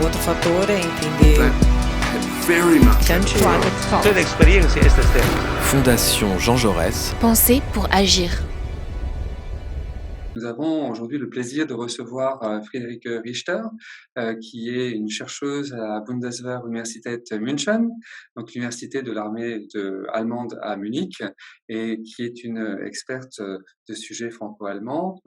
outro fator é entender Toda experiência é esta série. Fondation Jean Jaurès. Penser pour agir. Nous avons aujourd'hui le plaisir de recevoir Friederike Richter, qui est une chercheuse à la Bundeswehr-Universität München, donc l'université de l'armée allemande à Munich, et qui est une experte de sujets franco-allemands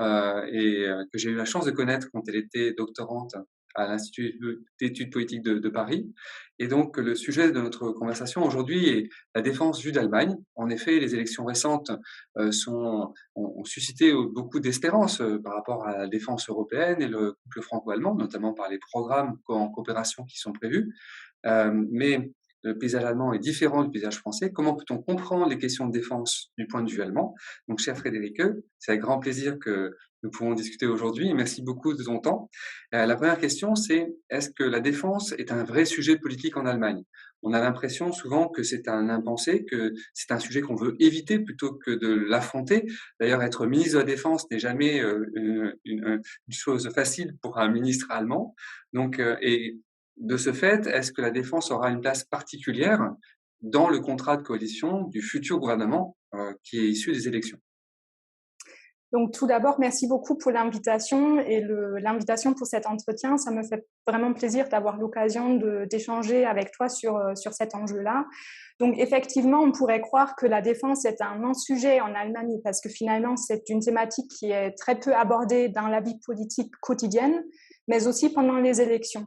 et que j'ai eu la chance de connaître quand elle était doctorante à l'Institut d'études politiques de Paris. Et donc, le sujet de notre conversation aujourd'hui est la défense vue d'Allemagne. En effet, les élections récentes ont suscité beaucoup d'espérance par rapport à la défense européenne et le couple franco-allemand, notamment par les programmes en coopération qui sont prévus. Mais le paysage allemand est différent du paysage français. Comment peut-on comprendre les questions de défense du point de vue allemand? Donc, chère Friederike, c'est avec grand plaisir que nous pouvons discuter aujourd'hui. Merci beaucoup de ton temps. La première question, c'est est-ce que la défense est un vrai sujet politique en Allemagne? On a l'impression souvent que c'est un impensé, que c'est un sujet qu'on veut éviter plutôt que de l'affronter. D'ailleurs, être ministre de la Défense n'est jamais une chose facile pour un ministre allemand. Donc, et de ce fait, est-ce que la défense aura une place particulière dans le contrat de coalition du futur gouvernement qui est issu des élections? Donc, tout d'abord, merci beaucoup pour l'invitation et l'invitation pour cet entretien. Ça me fait vraiment plaisir d'avoir l'occasion d'échanger avec toi sur cet enjeu-là. Donc, effectivement, on pourrait croire que la défense est un non-sujet en Allemagne parce que finalement, c'est une thématique qui est très peu abordée dans la vie politique quotidienne, mais aussi pendant les élections.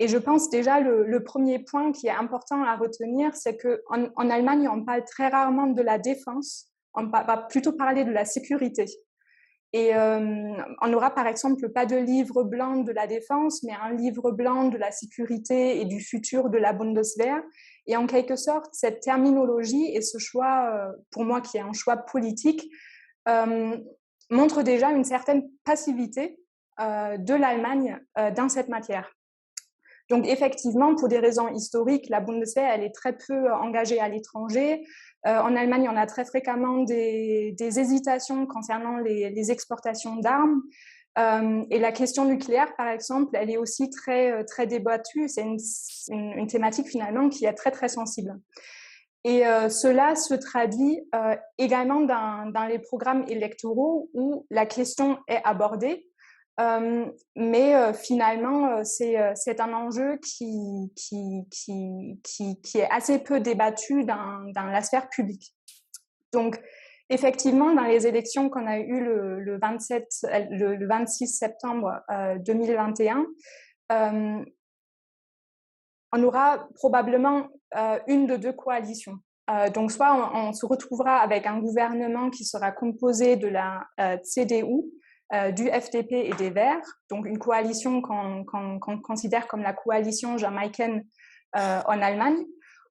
Et je pense déjà le premier point qui est important à retenir, c'est qu'en Allemagne, on parle très rarement de la défense, on va plutôt parler de la sécurité. Et on n'aura par exemple pas de livre blanc de la défense, mais un livre blanc de la sécurité et du futur de la Bundeswehr. Et en quelque sorte, cette terminologie et ce choix, pour moi qui est un choix politique, montre déjà une certaine passivité de l'Allemagne dans cette matière. Donc effectivement, pour des raisons historiques, la Bundeswehr, elle est très peu engagée à l'étranger. En Allemagne, on a très fréquemment des hésitations concernant les exportations d'armes. Et la question nucléaire, par exemple, elle est aussi très, très débattue. C'est une thématique finalement qui est très, très sensible. Et cela se traduit également dans les programmes électoraux où la question est abordée. Mais finalement, c'est un enjeu qui est assez peu débattu dans la sphère publique. Donc, effectivement, dans les élections qu'on a eues le 26 septembre 2021, on aura probablement une de deux coalitions. Donc, soit on se retrouvera avec un gouvernement qui sera composé de la CDU, du FDP et des Verts, donc une coalition qu'on considère comme la coalition jamaïcaine en Allemagne,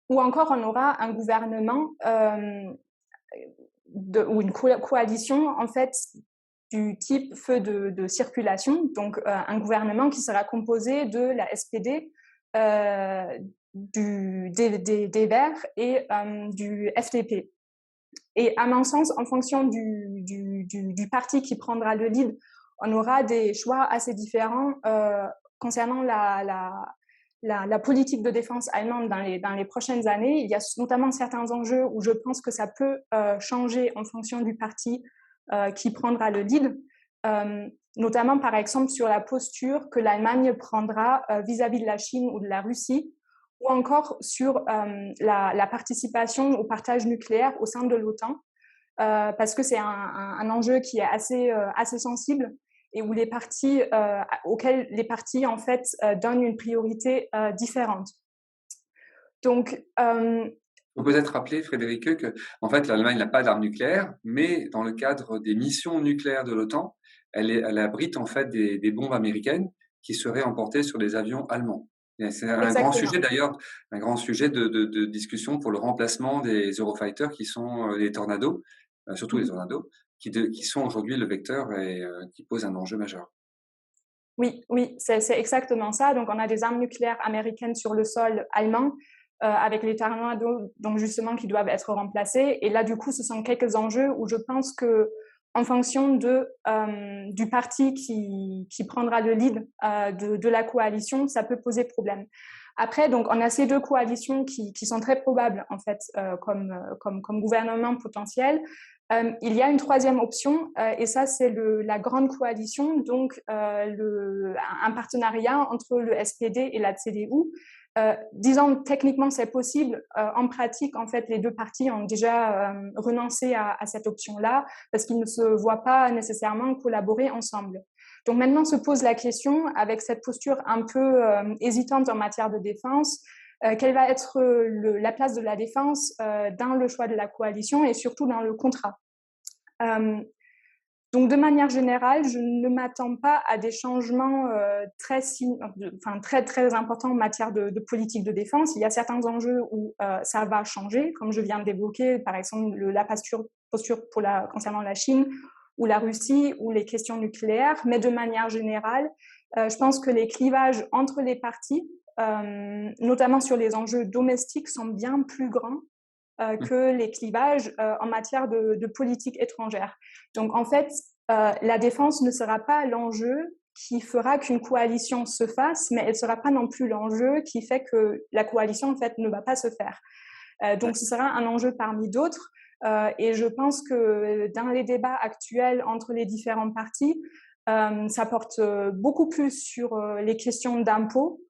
ou encore on aura un gouvernement ou une coalition en fait du type feu de circulation, donc un gouvernement qui sera composé de la SPD, des Verts et du FDP. Et à mon sens, en fonction du parti qui prendra le lead, on aura des choix assez différents concernant la politique de défense allemande dans les prochaines années. Il y a notamment certains enjeux où je pense que ça peut changer en fonction du parti qui prendra le lead, notamment par exemple sur la posture que l'Allemagne prendra vis-à-vis de la Chine ou de la Russie, ou encore sur la participation au partage nucléaire au sein de l'OTAN, parce que c'est un enjeu qui est assez sensible et où auxquels les partis en fait donnent une priorité différente. Donc, il faut peut-être rappeler, Friederike, que en fait l'Allemagne n'a pas d'armes nucléaires, mais dans le cadre des missions nucléaires de l'OTAN, elle abrite en fait des bombes américaines qui seraient emportées sur des avions allemands. C'est un grand sujet d'ailleurs, un grand sujet de discussion pour le remplacement des Eurofighters qui sont les Tornados, surtout les Tornados, qui sont aujourd'hui le vecteur et qui posent un enjeu majeur. Oui, c'est exactement ça. Donc on a des armes nucléaires américaines sur le sol allemand avec les Tornados, donc justement qui doivent être remplacés. Et là du coup, ce sont quelques enjeux où je pense que en fonction du parti qui prendra le lead de la coalition, ça peut poser problème. Après, donc, on a ces deux coalitions qui sont très probables, en fait, comme gouvernement potentiel. Il y a une troisième option, et ça, c'est la grande coalition, donc un partenariat entre le SPD et la CDU. Disons, techniquement, c'est possible. En pratique, en fait, les deux partis ont déjà renoncé à cette option-là parce qu'ils ne se voient pas nécessairement collaborer ensemble. Donc maintenant se pose la question, avec cette posture un peu hésitante en matière de défense, quelle va être la place de la défense dans le choix de la coalition et surtout dans le contrat. Donc, de manière générale, je ne m'attends pas à des changements très importants en matière de politique de défense. Il y a certains enjeux où ça va changer, comme je viens d'évoquer, par exemple la posture concernant la Chine ou la Russie ou les questions nucléaires. Mais de manière générale, je pense que les clivages entre les partis, notamment sur les enjeux domestiques, sont bien plus grands que les clivages en matière de politique étrangère. Donc, en fait, la défense ne sera pas l'enjeu qui fera qu'une coalition se fasse, mais elle ne sera pas non plus l'enjeu qui fait que la coalition, en fait, ne va pas se faire. Donc, ce sera un enjeu parmi d'autres. Et je pense que dans les débats actuels entre les différents partis, ça porte beaucoup plus sur les questions d'impôts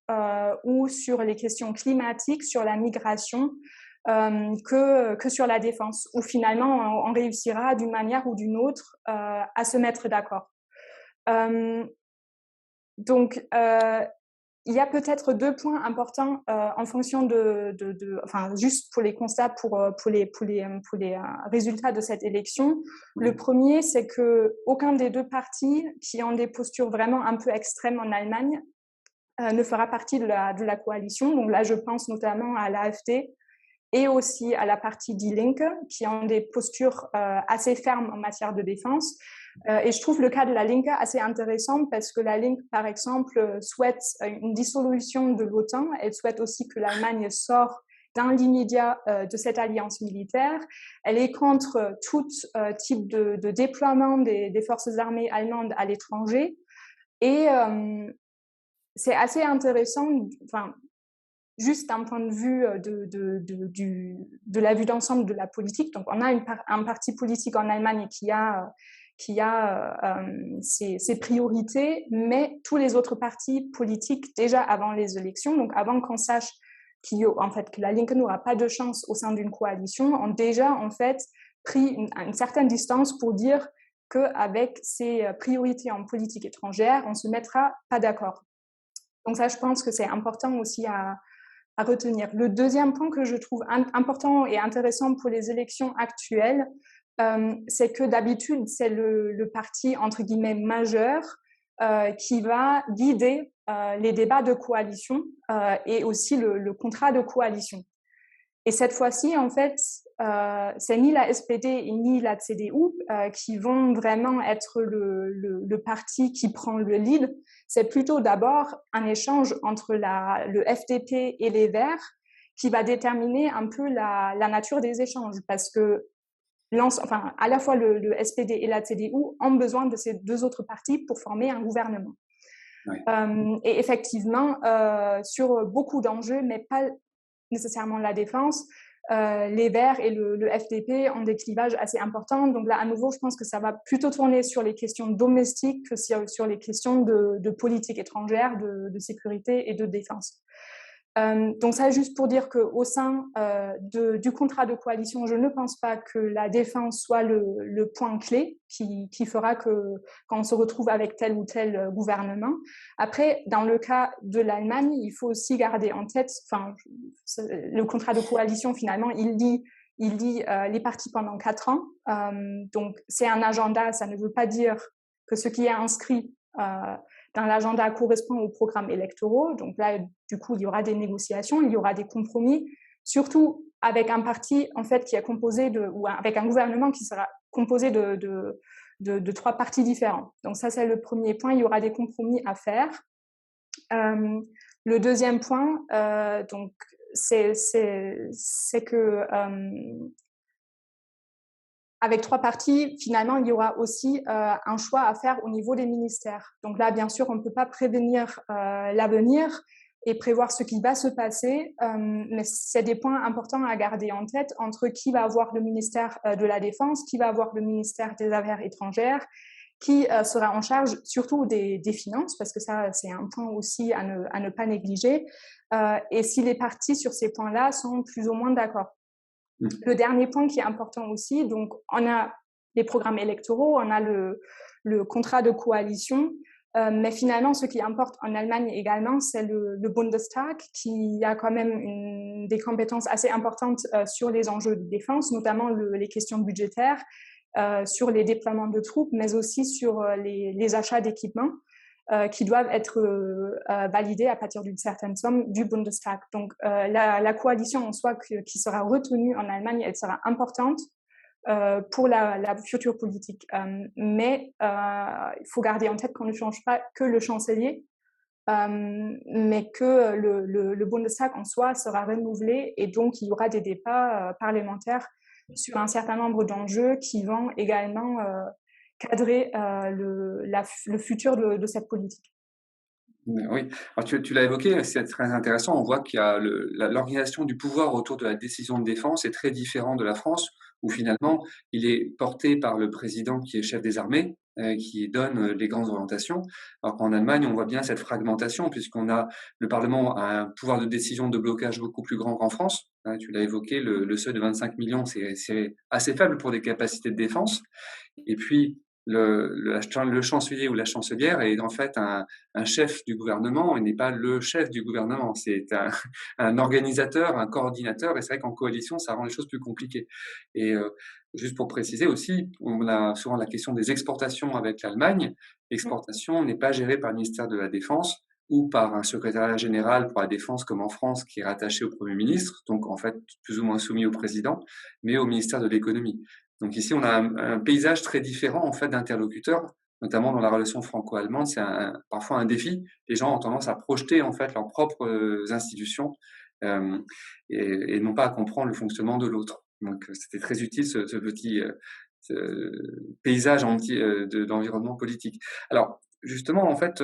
ou sur les questions climatiques, sur la migration, que sur la défense, où finalement on réussira d'une manière ou d'une autre à se mettre d'accord. Donc, il y a peut-être deux points importants en fonction enfin, juste pour les constats, pour les résultats de cette élection. Le premier, c'est que aucun des deux partis qui ont des postures vraiment un peu extrêmes en Allemagne ne fera partie de la coalition. Donc là, je pense notamment à l'AfD et aussi à la partie Die Linke, qui ont des postures assez fermes en matière de défense. Et je trouve le cas de la Linke assez intéressant parce que la Linke, par exemple, souhaite une dissolution de l'OTAN. Elle souhaite aussi que l'Allemagne sorte dans l'immédiat de cette alliance militaire. Elle est contre tout type de déploiement des forces armées allemandes à l'étranger. Et c'est assez intéressant, enfin, juste d'un point de vue de la vue d'ensemble de la politique. Donc, on a un parti politique en Allemagne qui a ses priorités, mais tous les autres partis politiques, déjà avant les élections, donc avant qu'on sache que la Linke n'aura pas de chance au sein d'une coalition, ont déjà en fait pris une certaine distance pour dire qu'avec ces priorités en politique étrangère, on ne se mettra pas d'accord. Donc ça, je pense que c'est important aussi à retenir. Le deuxième point que je trouve important et intéressant pour les élections actuelles, c'est que d'habitude, c'est le parti, entre guillemets, majeur qui va guider les débats de coalition et aussi le contrat de coalition. Et cette fois-ci, en fait, c'est ni la SPD ni la CDU qui vont vraiment être le parti qui prend le lead. C'est plutôt d'abord un échange entre le FDP et les Verts qui va déterminer un peu la nature des échanges, parce que à la fois le SPD et la CDU ont besoin de ces deux autres partis pour former un gouvernement. Oui. Et effectivement, sur beaucoup d'enjeux, mais pas nécessairement la défense, les Verts et le FDP ont des clivages assez importants. Donc là, à nouveau, je pense que ça va plutôt tourner sur les questions domestiques que sur les questions de politique étrangère, de sécurité et de défense. Donc ça, juste pour dire qu'au sein du contrat de coalition, je ne pense pas que la défense soit le point clé qui fera qu'on se retrouve avec tel ou tel gouvernement. Après, dans le cas de l'Allemagne, il faut aussi garder en tête, le contrat de coalition, finalement, il lie les partis pendant 4 ans. Donc c'est un agenda, ça ne veut pas dire que ce qui est inscrit dans l'agenda correspond aux programmes électoraux. Donc là, du coup, il y aura des négociations, il y aura des compromis, surtout avec un parti, en fait, qui est composé ou avec un gouvernement qui sera composé de 3 partis différents. Donc ça, c'est le premier point. Il y aura des compromis à faire. Le deuxième point, donc, c'est que avec 3 partis, finalement, il y aura aussi un choix à faire au niveau des ministères. Donc là, bien sûr, on ne peut pas prévenir l'avenir et prévoir ce qui va se passer, mais c'est des points importants à garder en tête entre qui va avoir le ministère de la Défense, qui va avoir le ministère des Affaires étrangères, qui sera en charge surtout des finances, parce que ça, c'est un point aussi à ne pas négliger, et si les partis sur ces points-là sont plus ou moins d'accord. Le dernier point qui est important aussi, donc on a les programmes électoraux, on a le contrat de coalition, mais finalement, ce qui importe en Allemagne également, c'est le Bundestag, qui a quand même des compétences assez importantes sur les enjeux de défense, notamment les questions budgétaires, sur les déploiements de troupes, mais aussi sur les achats d'équipements qui doivent être validés à partir d'une certaine somme du Bundestag. Donc, la coalition en soi qui sera retenue en Allemagne, elle sera importante pour la future politique. Mais il faut garder en tête qu'on ne change pas que le chancelier, mais que le Bundestag en soi sera renouvelé et donc il y aura des débats parlementaires sur un certain nombre d'enjeux qui vont également cadrer le futur de cette politique. Oui, alors tu l'as évoqué, c'est très intéressant. On voit qu'il y a l'organisation du pouvoir autour de la décision de défense est très différente de la France, où finalement il est porté par le président qui est chef des armées, qui donne les grandes orientations. Alors qu'en Allemagne, on voit bien cette fragmentation, puisqu'on a le Parlement a un pouvoir de décision de blocage beaucoup plus grand qu'en France. Tu l'as évoqué, le seuil de 25 millions, c'est assez faible pour des capacités de défense. Et puis le chancelier ou la chancelière est en fait un chef du gouvernement et n'est pas le chef du gouvernement. C'est un organisateur, un coordinateur, et c'est vrai qu'en coalition, ça rend les choses plus compliquées. Et juste pour préciser aussi, on a souvent la question des exportations avec l'Allemagne. L'exportation n'est pas gérée par le ministère de la Défense ou par un secrétariat général pour la défense comme en France qui est rattaché au Premier ministre, donc en fait plus ou moins soumis au président, mais au ministère de l'économie. Donc ici, on a un paysage très différent en fait d'interlocuteurs, notamment dans la relation franco-allemande. C'est parfois un défi. Les gens ont tendance à projeter en fait leurs propres institutions et non pas à comprendre le fonctionnement de l'autre. Donc c'était très utile ce petit paysage d'environnement politique. Alors justement, en fait,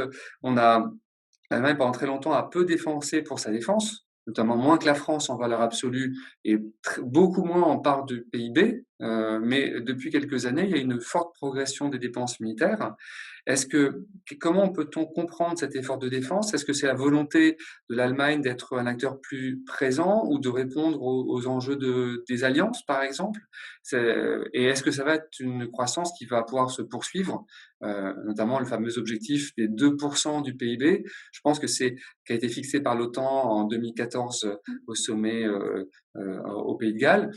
l'Allemagne pendant très longtemps a peu dépensé pour sa défense, notamment moins que la France en valeur absolue et beaucoup moins en part du PIB. Mais depuis quelques années, il y a une forte progression des dépenses militaires. Comment peut-on comprendre cet effort de défense? Est-ce que c'est la volonté de l'Allemagne d'être un acteur plus présent ou de répondre aux enjeux des alliances, par exemple? Et est-ce que ça va être une croissance qui va pouvoir se poursuivre, notamment le fameux objectif des 2% du PIB? Je pense que qui a été fixé par l'OTAN en 2014 au sommet au Pays de Galles.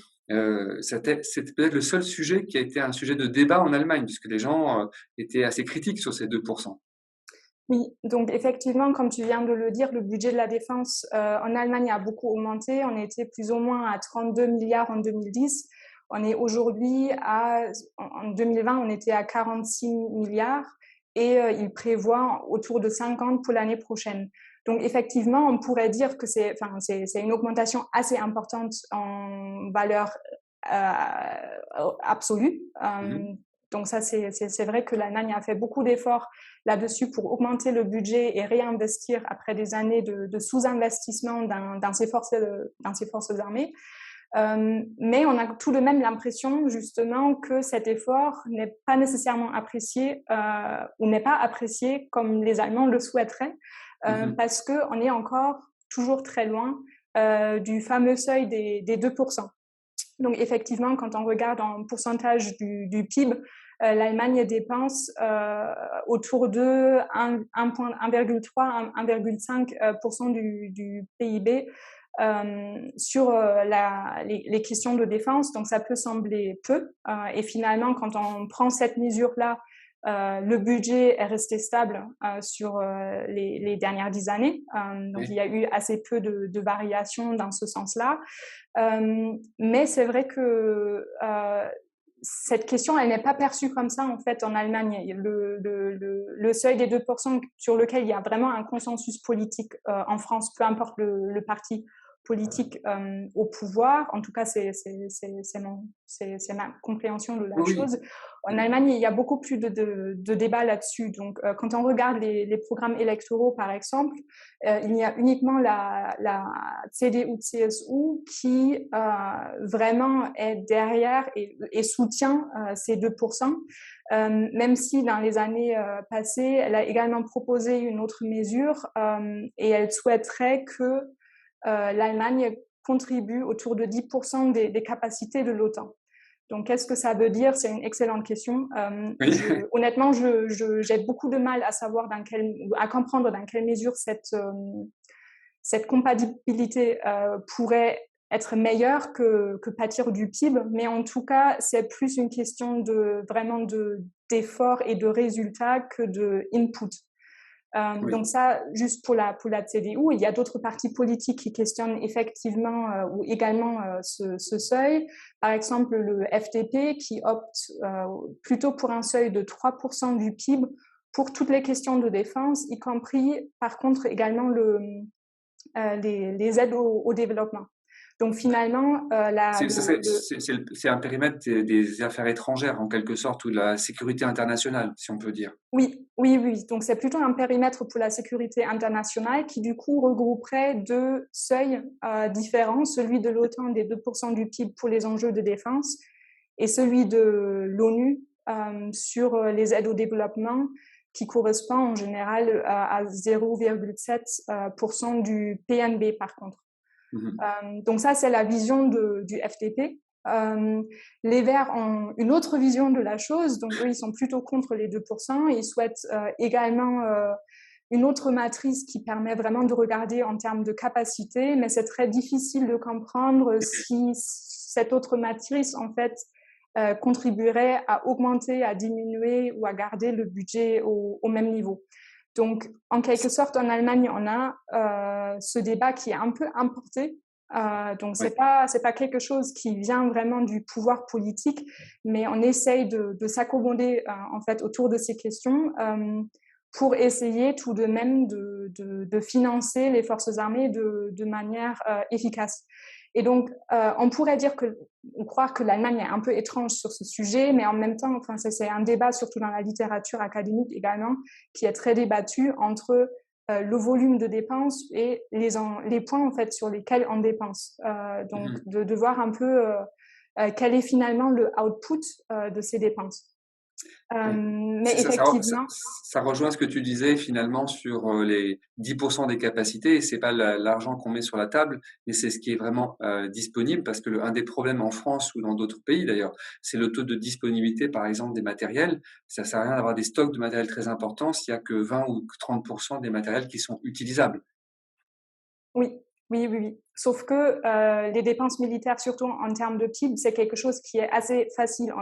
C'était peut-être le seul sujet qui a été un sujet de débat en Allemagne, puisque les gens étaient assez critiques sur ces 2%. Oui, donc effectivement, comme tu viens de le dire, le budget de la défense en Allemagne a beaucoup augmenté. On était plus ou moins à 32 milliards en 2010. On est aujourd'hui en 2020, on était à 46 milliards et il prévoit autour de 50 pour l'année prochaine. Donc effectivement, on pourrait dire que c'est une augmentation assez importante en valeur absolue. Donc ça, c'est vrai que l'Allemagne a fait beaucoup d'efforts là-dessus pour augmenter le budget et réinvestir après des années de sous-investissement dans ses forces armées. Mais on a tout de même l'impression justement que cet effort n'est pas nécessairement apprécié ou n'est pas apprécié comme les Allemands le souhaiteraient parce qu'on est encore toujours très loin du fameux seuil des 2%. Donc effectivement, quand on regarde en pourcentage du PIB, l'Allemagne dépense autour de 1,3-1,5% du PIB sur les questions de défense. Donc ça peut sembler peu. Et finalement, quand on prend cette mesure-là, le budget est resté stable sur les dernières 10 années. Donc, il y a eu assez peu de variations dans ce sens-là. Mais c'est vrai que cette question, elle n'est pas perçue comme ça, en fait, en Allemagne. Le seuil des 2% sur lequel il y a vraiment un consensus politique en France, peu importe le parti politique au pouvoir. En tout cas, c'est ma compréhension de la Oui, chose. En Allemagne, il y a beaucoup plus de débats là-dessus. Donc, quand on regarde les programmes électoraux, par exemple, il y a uniquement la CDU-CSU qui vraiment est derrière et soutient ces 2%. Même si dans les années passées, elle a également proposé une autre mesure et elle souhaiterait que l'Allemagne contribue autour de 10% des capacités de l'OTAN. Donc, qu'est-ce que ça veut dire? C'est une excellente question. oui. Honnêtement, j'ai beaucoup de mal à savoir à comprendre dans quelle mesure cette compatibilité pourrait être meilleure que pâtir du PIB, mais en tout cas, c'est plus une question d'effort et de résultats que de input. Oui. Donc ça, juste pour la CDU, il y a d'autres partis politiques qui questionnent effectivement ou également ce seuil. Par exemple, le FDP qui opte plutôt pour un seuil de 3% du PIB pour toutes les questions de défense, y compris par contre également les aides au développement. Donc finalement, c'est un périmètre des affaires étrangères, en quelque sorte, ou de la sécurité internationale, si on peut dire. Oui. Donc c'est plutôt un périmètre pour la sécurité internationale qui du coup regrouperait deux seuils différents, celui de l'OTAN des 2% du PIB pour les enjeux de défense et celui de l'ONU sur les aides au développement qui correspond en général à 0,7% du PNB par contre. Donc ça, c'est la vision du FDP. Les Verts ont une autre vision de la chose, donc eux, ils sont plutôt contre les 2%. Ils souhaitent également une autre matrice qui permet vraiment de regarder en termes de capacité, mais c'est très difficile de comprendre si cette autre matrice, en fait, contribuerait à augmenter, à diminuer ou à garder le budget au même niveau. Donc, en quelque sorte, en Allemagne, on a ce débat qui est un peu importé. Donc, c'est pas quelque chose qui vient vraiment du pouvoir politique, mais on essaye de s'accommoder en fait autour de ces questions pour essayer tout de même de financer les forces armées de manière efficace. Et donc, on pourrait croire que l'Allemagne est un peu étrange sur ce sujet, mais en même temps, enfin, c'est un débat, surtout dans la littérature académique également, qui est très débattu entre le volume de dépenses et les points en fait sur lesquels on dépense. Donc, de voir un peu quel est finalement le output de ces dépenses. Mais effectivement, ça rejoint ce que tu disais finalement sur les 10% des capacités. Et c'est pas l'argent qu'on met sur la table, mais c'est ce qui est vraiment disponible. Parce que un des problèmes en France ou dans d'autres pays d'ailleurs, c'est le taux de disponibilité, par exemple, des matériels. Ça sert à rien d'avoir des stocks de matériel très importants s'il y a que 20 ou 30% des matériels qui sont utilisables. Oui. Sauf que les dépenses militaires, surtout en termes de PIB, c'est quelque chose qui est assez facile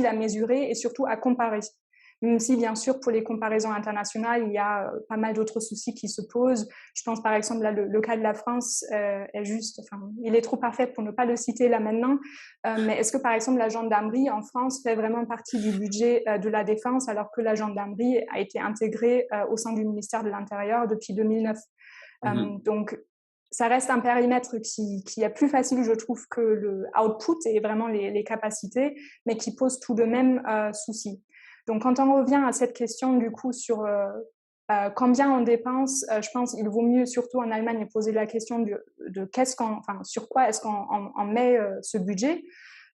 à mesurer et surtout à comparer. Même si, bien sûr, pour les comparaisons internationales, il y a pas mal d'autres soucis qui se posent. Je pense, par exemple, là, le cas de la France est juste, il est trop parfait pour ne pas le citer là maintenant. Mais est-ce que, par exemple, la gendarmerie en France fait vraiment partie du budget de la défense alors que la gendarmerie a été intégrée au sein du ministère de l'Intérieur depuis 2009? Donc, ça reste un périmètre qui est plus facile, je trouve, que le output et vraiment les capacités, mais qui pose tout de même souci. Donc, quand on revient à cette question, du coup, sur combien on dépense, je pense qu'il vaut mieux, surtout en Allemagne, poser la question de sur quoi est-ce qu'on met ce budget.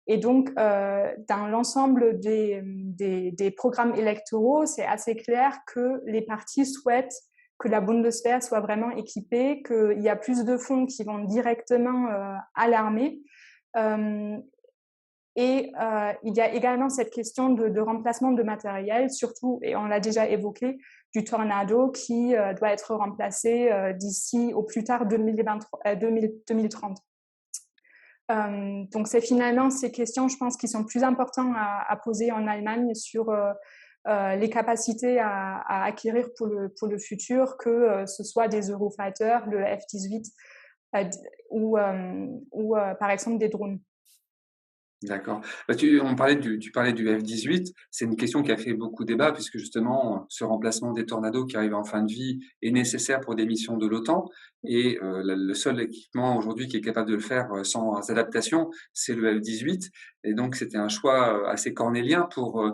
Et donc, dans l'ensemble des programmes électoraux, c'est assez clair que les partis souhaitent que la Bundeswehr soit vraiment équipée, qu'il y a plus de fonds qui vont directement à l'armée. Et il y a également cette question de remplacement de matériel, surtout, et on l'a déjà évoqué, du Tornado qui doit être remplacé d'ici au plus tard 2030. Donc, c'est finalement ces questions, je pense, qui sont plus importantes à poser en Allemagne sur les capacités à acquérir pour le futur, que ce soit des Eurofighters, le F-18 ou par exemple des drones. D'accord. Bah, tu parlais du F-18. C'est une question qui a fait beaucoup débat puisque justement, ce remplacement des Tornado qui arrivent en fin de vie est nécessaire pour des missions de l'OTAN et le seul équipement aujourd'hui qui est capable de le faire sans adaptation, c'est le F-18 et donc c'était un choix assez cornélien pour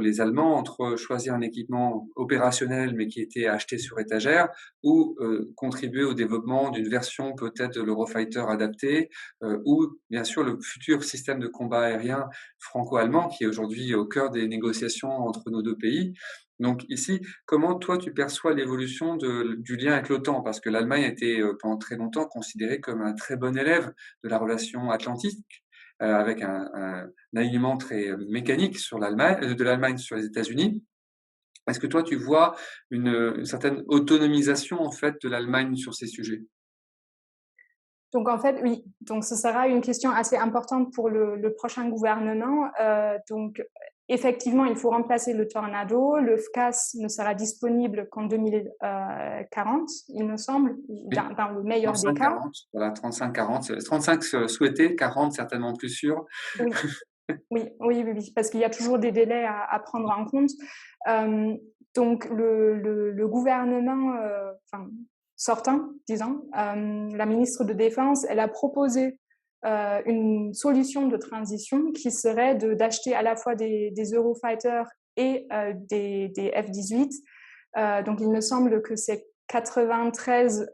les Allemands entre choisir un équipement opérationnel mais qui était acheté sur étagère ou contribuer au développement d'une version peut-être de l'Eurofighter adaptée ou bien sûr le futur système de combat aérien franco-allemand qui est aujourd'hui au cœur des négociations entre nos deux pays. Donc ici, comment toi tu perçois l'évolution du lien avec l'OTAN? Parce que l'Allemagne a été pendant très longtemps considérée comme un très bon élève de la relation atlantique, avec un alignement très mécanique sur de l'Allemagne sur les États-Unis. Est-ce que toi tu vois une certaine autonomisation en fait de l'Allemagne sur ces sujets? Donc en fait, oui. Donc ce sera une question assez importante pour le prochain gouvernement. Donc effectivement, il faut remplacer le Tornado. Le FCAS ne sera disponible qu'en 2040, il me semble, dans le meilleur des cas. 35-40, voilà, 35-40, 35 souhaités, 40 certainement plus sûr. Oui. Oui, parce qu'il y a toujours des délais à prendre en compte. Donc le gouvernement, sortant, disons, la ministre de Défense, elle a proposé une solution de transition qui serait d'acheter à la fois des Eurofighters et des F-18. Donc il me semble que c'est 93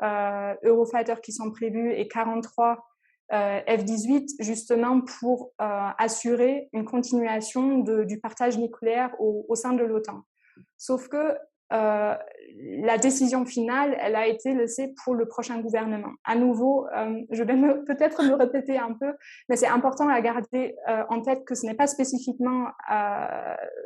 Eurofighters qui sont prévus et 43 F-18, justement pour assurer une continuation du partage nucléaire au sein de l'OTAN. Sauf que la décision finale, elle a été laissée pour le prochain gouvernement. À nouveau, je vais peut-être me répéter un peu, mais c'est important à garder en tête que ce n'est pas spécifiquement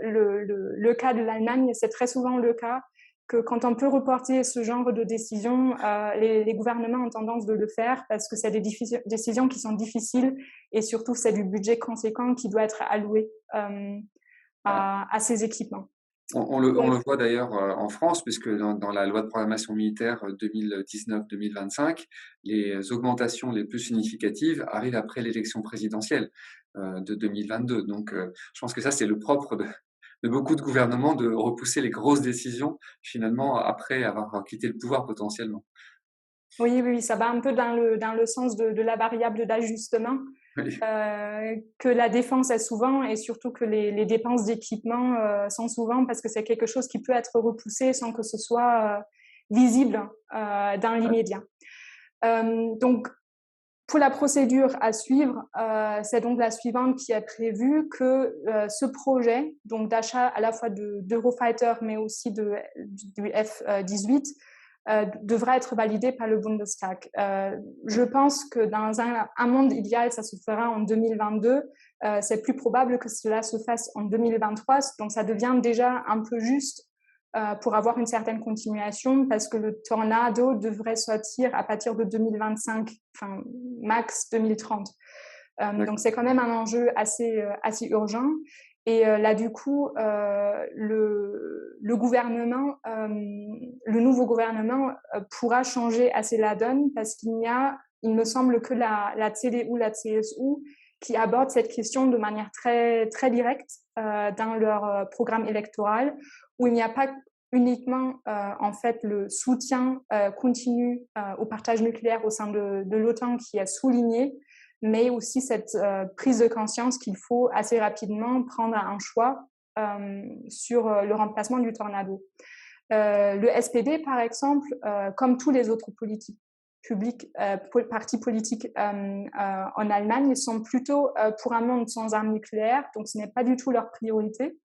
le cas de l'Allemagne, c'est très souvent le cas que quand on peut reporter ce genre de décision, les gouvernements ont tendance de le faire parce que c'est des décisions qui sont difficiles et surtout c'est du budget conséquent qui doit être alloué à ces équipements. On le voit d'ailleurs en France, puisque dans la loi de programmation militaire 2019-2025, les augmentations les plus significatives arrivent après l'élection présidentielle de 2022. Donc, je pense que ça, c'est le propre de beaucoup de gouvernements de repousser les grosses décisions finalement après avoir quitté le pouvoir potentiellement. Oui, ça va un peu dans le sens de la variable d'ajustement Oui. que la défense est souvent et surtout que les dépenses d'équipement sont souvent parce que c'est quelque chose qui peut être repoussé sans que ce soit visible dans l'immédiat. Donc, pour la procédure à suivre, c'est donc la suivante qui est prévue que ce projet donc d'achat à la fois d'Eurofighter mais aussi du F-18 devra être validé par le Bundestag. Je pense que dans un monde idéal, ça se fera en 2022. C'est plus probable que cela se fasse en 2023. Donc, ça devient déjà un peu juste pour avoir une certaine continuation parce que le Tornado devrait sortir à partir de 2025, enfin max 2030. Donc, c'est quand même un enjeu assez urgent. Et là, du coup, le gouvernement, le nouveau gouvernement pourra changer assez la donne parce il me semble que la CDU, la CSU, qui abordent cette question de manière très, très directe dans leur programme électoral, où il n'y a pas uniquement en fait le soutien continu au partage nucléaire au sein de l'OTAN qui est souligné, mais aussi cette prise de conscience qu'il faut assez rapidement prendre un choix sur le remplacement du Tornado. Le SPD, par exemple, comme tous les autres partis politiques en Allemagne, sont plutôt pour un monde sans armes nucléaires, donc ce n'est pas du tout leur priorité.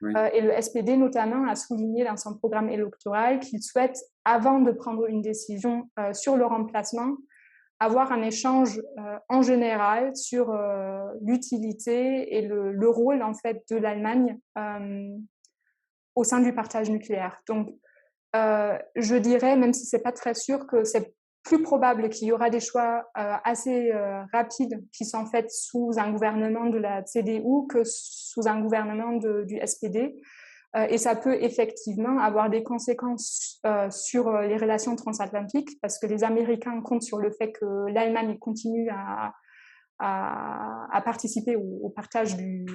Oui. Et le SPD, notamment, a souligné dans son programme électoral qu'il souhaite, avant de prendre une décision sur le remplacement, avoir un échange en général sur l'utilité et le rôle en fait de l'Allemagne au sein du partage nucléaire. Donc, je dirais, même si c'est pas très sûr, que c'est plus probable qu'il y aura des choix assez rapides qui sont faits sous un gouvernement de la CDU que sous un gouvernement du SPD. Et ça peut effectivement avoir des conséquences sur les relations transatlantiques parce que les Américains comptent sur le fait que l'Allemagne continue à participer au partage du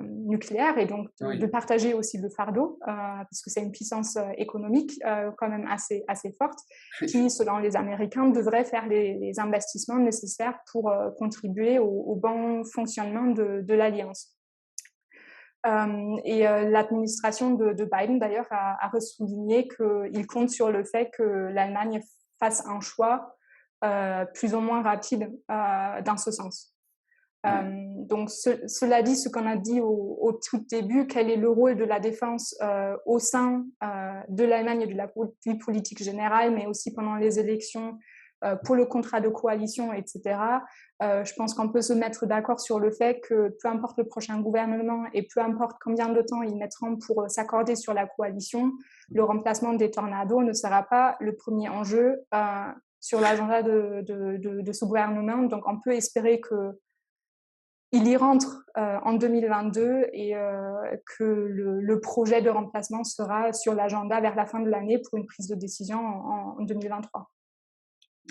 nucléaire et donc de partager aussi le fardeau, parce que c'est une puissance économique quand même assez forte, qui, selon les Américains, devrait faire les investissements nécessaires pour contribuer au bon fonctionnement de l'Alliance. L'administration de Biden, d'ailleurs, a ressouligné qu'il compte sur le fait que l'Allemagne fasse un choix plus ou moins rapide dans ce sens. Donc, cela dit, ce qu'on a dit au tout début, quel est le rôle de la défense au sein de l'Allemagne et de la vie politique générale, mais aussi pendant les élections, pour le contrat de coalition, etc. Je pense qu'on peut se mettre d'accord sur le fait que peu importe le prochain gouvernement et peu importe combien de temps ils mettront pour s'accorder sur la coalition, le remplacement des tornados ne sera pas le premier enjeu sur l'agenda de ce gouvernement. Donc, on peut espérer qu'il y rentre en 2022 et que le projet de remplacement sera sur l'agenda vers la fin de l'année pour une prise de décision en 2023.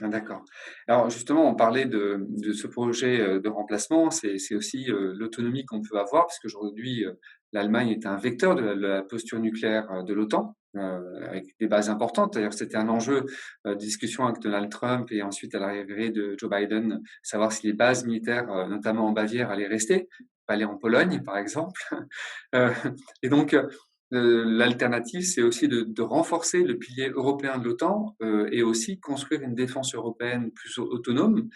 D'accord. Alors justement, on parlait de ce projet de remplacement, c'est aussi l'autonomie qu'on peut avoir, parce qu'aujourd'hui, l'Allemagne est un vecteur de la posture nucléaire de l'OTAN, avec des bases importantes. D'ailleurs, c'était un enjeu de discussion avec Donald Trump et ensuite à l'arrivée de Joe Biden, savoir si les bases militaires, notamment en Bavière, allaient rester, pas aller en Pologne, par exemple. Et donc, l'alternative, c'est aussi de renforcer le pilier européen de l'OTAN et aussi construire une défense européenne plus autonome.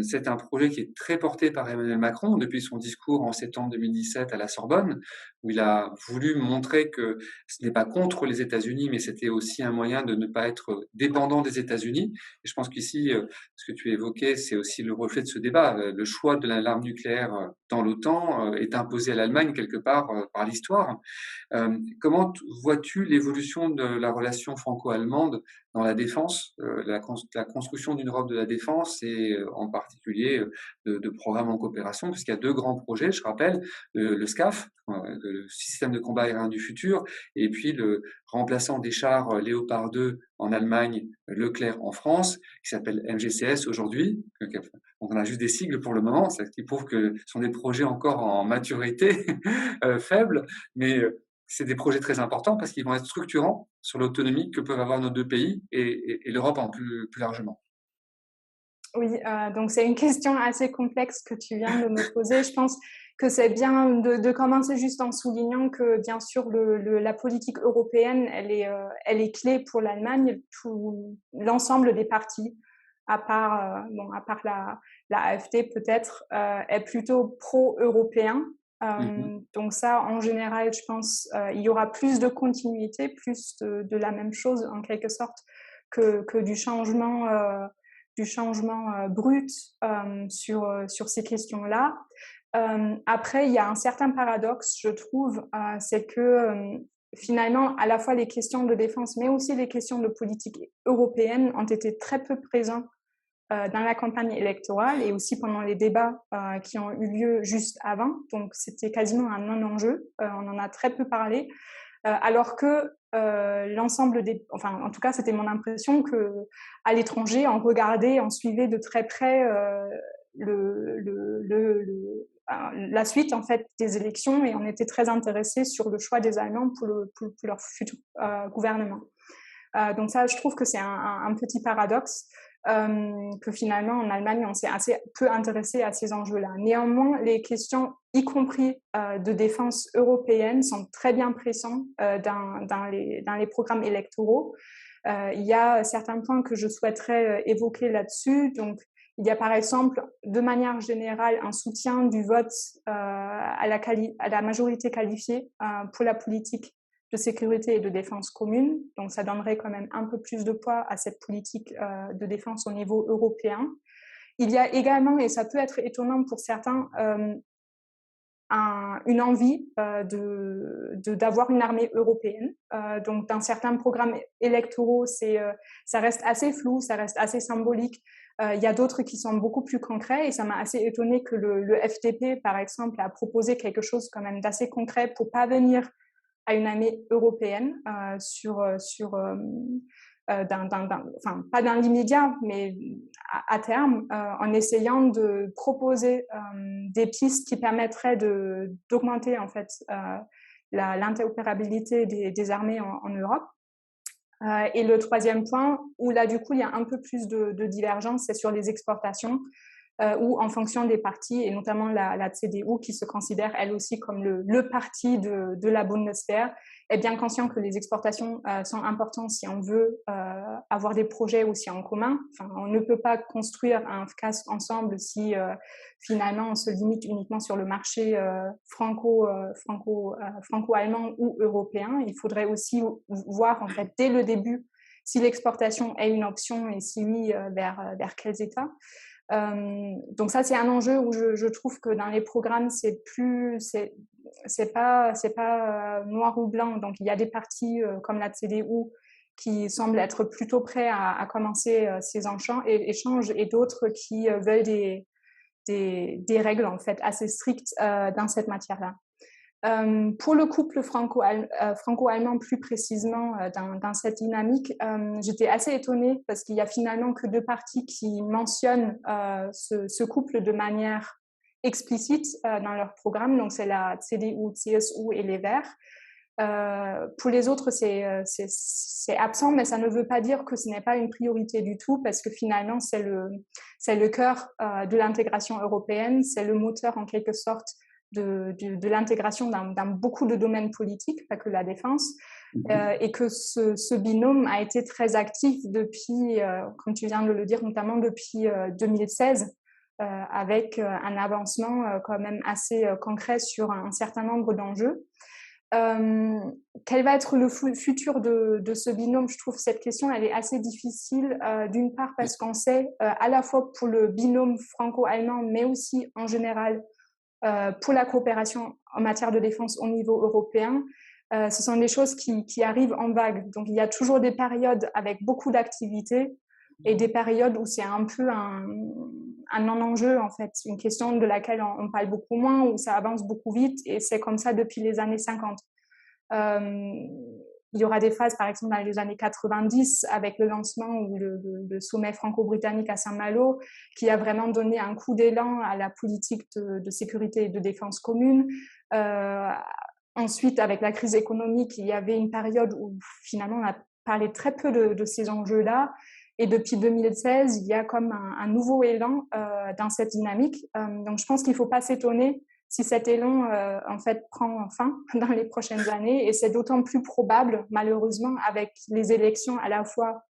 C'est un projet qui est très porté par Emmanuel Macron depuis son discours en septembre 2017 à la Sorbonne, où il a voulu montrer que ce n'est pas contre les États-Unis, mais c'était aussi un moyen de ne pas être dépendant des États-Unis. Et je pense qu'ici, ce que tu évoquais, c'est aussi le reflet de ce débat. Le choix de l'arme nucléaire dans l'OTAN est imposé à l'Allemagne quelque part par l'histoire. Comment vois-tu l'évolution de la relation franco-allemande dans la défense, la construction d'une Europe de la défense et en particulier de programmes en coopération, puisqu'il y a deux grands projets, je rappelle, le SCAF, le système de combat aérien du futur, et puis le remplaçant des chars Léopard 2 en Allemagne, Leclerc en France, qui s'appelle MGCS aujourd'hui. Donc on a juste des sigles pour le moment, ce qui prouve que ce sont des projets encore en maturité faible, mais c'est des projets très importants parce qu'ils vont être structurants sur l'autonomie que peuvent avoir nos deux pays et l'Europe en plus largement. Oui, donc c'est une question assez complexe que tu viens de me poser. Je pense que c'est bien de commencer juste en soulignant que, bien sûr, la politique européenne, elle est clé pour l'Allemagne, tout l'ensemble des partis, à part la AfD peut-être, est plutôt pro-européen. Donc ça, en général, je pense il y aura plus de continuité, plus de la même chose en quelque sorte que du changement brut sur ces questions-là. Après, il y a un certain paradoxe, je trouve, c'est que finalement, à la fois les questions de défense, mais aussi les questions de politique européenne ont été très peu présentes dans la campagne électorale et aussi pendant les débats qui ont eu lieu juste avant. Donc, c'était quasiment un non-enjeu. On en a très peu parlé. Alors que l'ensemble enfin, en tout cas, c'était mon impression que à l'étranger, on regardait, on suivait de très près la suite en fait des élections et on était très intéressés sur le choix des Allemands pour leur futur gouvernement. Donc ça, je trouve que c'est un petit paradoxe. Que finalement en Allemagne on s'est assez peu intéressé à ces enjeux-là. Néanmoins, les questions, y compris de défense européenne, sont très bien présentes dans les programmes électoraux. Il y a certains points que je souhaiterais évoquer là-dessus. Donc, il y a par exemple, de manière générale, un soutien du vote à la majorité qualifiée pour la politique de sécurité et de défense commune. Donc, ça donnerait quand même un peu plus de poids à cette politique de défense au niveau européen. Il y a également, et ça peut être étonnant pour certains, une envie d'avoir une armée européenne. Donc, dans certains programmes électoraux, ça reste assez flou, ça reste assez symbolique. Il y a d'autres qui sont beaucoup plus concrets et ça m'a assez étonné que le FDP, par exemple, a proposé quelque chose quand même d'assez concret pour parvenir à une armée européenne sur enfin pas dans l'immédiat, mais à terme, en essayant de proposer des pistes qui permettraient d'augmenter en fait l'interopérabilité des armées en Europe. Et le troisième point, où là du coup il y a un peu plus de divergence, c'est sur les exportations, où en fonction des partis, et notamment la CDU, qui se considère elle aussi comme le parti de la Bundeswehr, est bien conscient que les exportations sont importantes si on veut avoir des projets aussi en commun. Enfin, on ne peut pas construire un casque ensemble si finalement on se limite uniquement sur le marché franco-allemand ou européen. Il faudrait aussi voir en fait dès le début si l'exportation est une option et si oui, vers quels États. Donc ça, c'est un enjeu où je trouve que dans les programmes, c'est pas noir ou blanc. Donc il y a des partis comme la CDU qui semblent être plutôt prêts à commencer ces échanges et d'autres qui veulent des règles en fait assez strictes dans cette matière-là. Pour le couple franco-allemand plus précisément dans cette dynamique, j'étais assez étonnée parce qu'il y a finalement que deux partis qui mentionnent ce couple de manière explicite dans leur programme, donc c'est la CDU, CSU et les Verts. Pour les autres, c'est absent, mais ça ne veut pas dire que ce n'est pas une priorité du tout, parce que finalement, c'est le cœur de l'intégration européenne, c'est le moteur en quelque sorte de l'intégration dans beaucoup de domaines politiques, pas que la défense, et que ce binôme a été très actif depuis, comme tu viens de le dire, notamment depuis 2016, avec un avancement quand même assez concret sur un certain nombre d'enjeux. Quel va être le futur de ce binôme? Je trouve cette question elle est assez difficile, d'une part parce qu'on sait à la fois pour le binôme franco-allemand, mais aussi en général pour la coopération en matière de défense au niveau européen, ce sont des choses qui arrivent en vagues. Donc, il y a toujours des périodes avec beaucoup d'activités et des périodes où c'est un peu un non-enjeu, en fait, une question de laquelle on parle beaucoup moins, où ça avance beaucoup vite, et c'est comme ça depuis les années 50. Il y aura des phases, par exemple, dans les années 90, avec le lancement ou le sommet franco-britannique à Saint-Malo, qui a vraiment donné un coup d'élan à la politique de sécurité et de défense commune. Ensuite, avec la crise économique, il y avait une période où finalement on a parlé très peu de ces enjeux-là. Et depuis 2016, il y a comme un nouveau élan dans cette dynamique. Donc je pense qu'il ne faut pas s'étonner si cet élan en fait prend fin dans les prochaines années, et c'est d'autant plus probable malheureusement avec les élections à la fois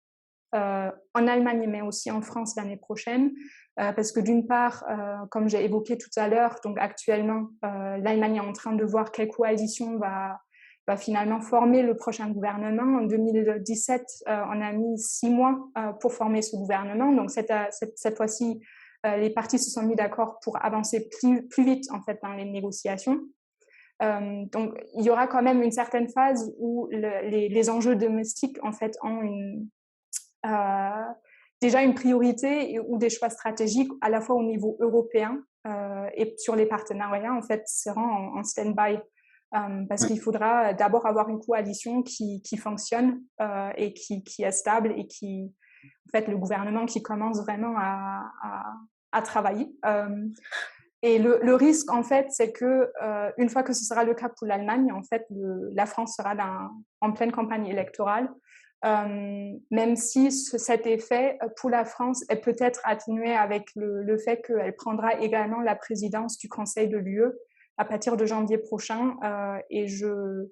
en Allemagne mais aussi en France l'année prochaine, parce que d'une part, comme j'ai évoqué tout à l'heure, donc actuellement l'Allemagne est en train de voir quelle coalition va finalement former le prochain gouvernement. En 2017, on a mis 6 mois pour former ce gouvernement, donc cette fois-ci les partis se sont mis d'accord pour avancer plus vite en fait dans les négociations. Donc il y aura quand même une certaine phase où les enjeux domestiques en fait ont déjà une priorité ou des choix stratégiques à la fois au niveau européen et sur les partenariats en fait seront en stand-by. Parce qu'il faudra d'abord avoir une coalition qui fonctionne et qui est stable et qui, en fait, le gouvernement qui commence vraiment à travailler. Et le risque, en fait, c'est que une fois que ce sera le cas pour l'Allemagne, en fait, la France sera en pleine campagne électorale, même si cet effet pour la France est peut-être atténué avec le fait qu'elle prendra également la présidence du Conseil de l'UE à partir de janvier prochain, et je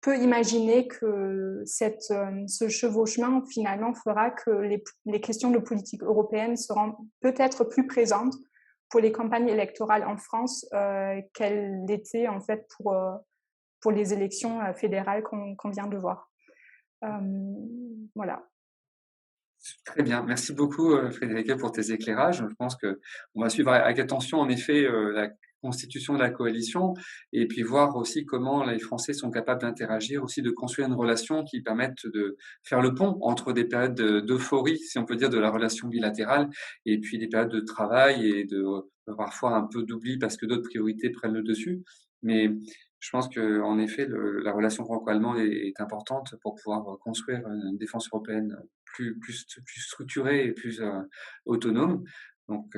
peux imaginer que ce chevauchement finalement fera que les questions de politique européenne seront peut-être plus présentes pour les campagnes électorales en France qu'elles l'étaient en fait pour les élections fédérales qu'on vient de voir. Voilà. Très bien, merci beaucoup Frédérique pour tes éclairages. Je pense que on va suivre avec attention en effet la constitution de la coalition et puis voir aussi comment les Français sont capables d'interagir, aussi de construire une relation qui permette de faire le pont entre des périodes d'euphorie, si on peut dire, de la relation bilatérale et puis des périodes de travail et de parfois un peu d'oubli parce que d'autres priorités prennent le dessus. Mais Je pense qu'en effet, la relation franco-allemande est importante pour pouvoir construire une défense européenne plus structurée et plus autonome. Donc,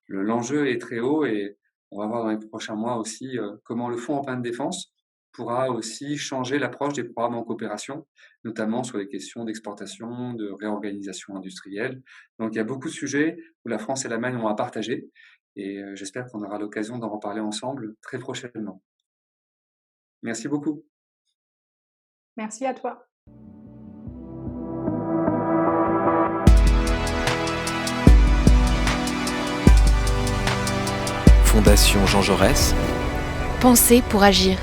l'enjeu est très haut et on va voir dans les prochains mois aussi comment le Fonds européen de défense pourra aussi changer l'approche des programmes en coopération, notamment sur les questions d'exportation, de réorganisation industrielle. Donc, il y a beaucoup de sujets où la France et l'Allemagne ont à partager et j'espère qu'on aura l'occasion d'en reparler ensemble très prochainement. Merci beaucoup. Merci à toi. Fondation Jean Jaurès. Penser pour agir.